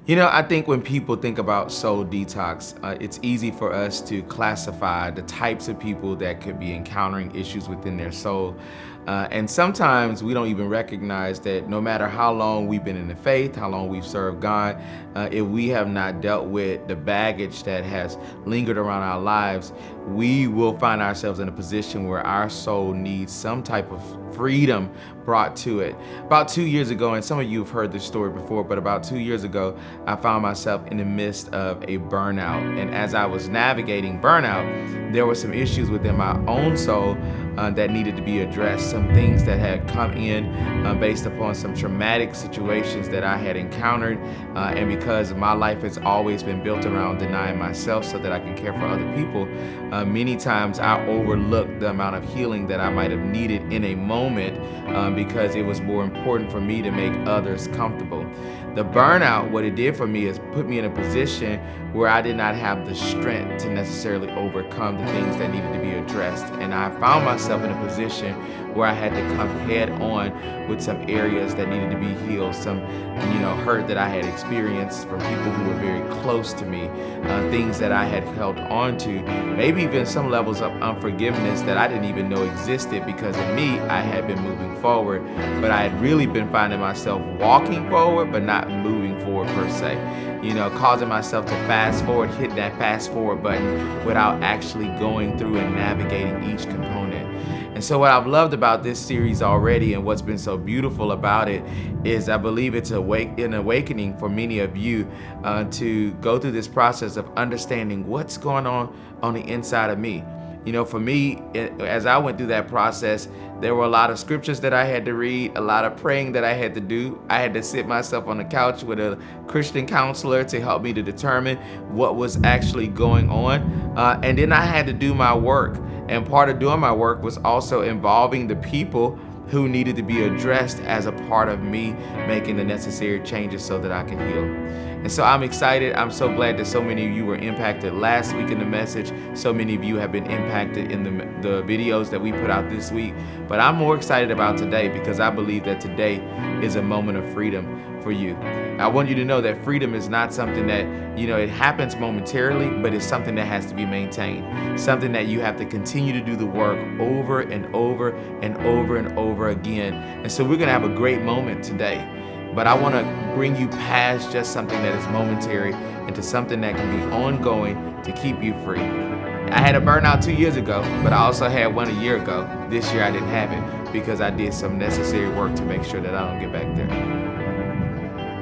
I think when people think about soul detox, it's easy for us to classify the types of people that could be encountering issues within their soul. And sometimes we don't even recognize that no matter how long we've been in the faith, how long we've served God, if we have not dealt with the baggage that has lingered around our lives, we will find ourselves in a position where our soul needs some type of freedom brought to it. About 2 years ago, and some of you have heard this story before, but about 2 years ago, I found myself in the midst of a burnout. And as I was navigating burnout, there were some issues within my own soul that needed to be addressed. Some things that had come in based upon some traumatic situations that I had encountered. And because my life has always been built around denying myself so that I can care for other people, many times I overlooked the amount of healing that I might have needed in a moment because it was more important for me to make others comfortable. The burnout, what it did for me is put me in a position where I did not have the strength to necessarily overcome the things that needed to be addressed. And I found myself in a position where I had to come head on with some areas that needed to be healed, some hurt that I had experienced from people who were very close to me, things that I had held on to, maybe even some levels of unforgiveness that I didn't even know existed because in me, I had been moving forward, but I had really been finding myself walking forward, but not moving forward per se, causing myself to fast forward, hit that fast forward button without actually going through and navigating each component. And so what I've loved about this series already and what's been so beautiful about it is I believe it's an awakening for many of you to go through this process of understanding what's going on the inside of me. For me, as I went through that process, there were a lot of scriptures that I had to read, a lot of praying that I had to do. I had to sit myself on the couch with a Christian counselor to help me to determine what was actually going on. And then I had to do my work. And part of doing my work was also involving the people who needed to be addressed as a part of me making the necessary changes so that I can heal. And so I'm excited. I'm so glad that so many of you were impacted last week in the message. So many of you have been impacted in the videos that we put out this week. But I'm more excited about today because I believe that today is a moment of freedom for you. I want you to know that freedom is not something that, it happens momentarily, but it's something that has to be maintained. Something that you have to continue to do the work over and over and over and over again. And so we're going to have a great moment today. But I want to bring you past just something that is momentary into something that can be ongoing to keep you free. I had a burnout 2 years ago, but I also had one a year ago. This year I didn't have it because I did some necessary work to make sure that I don't get back there.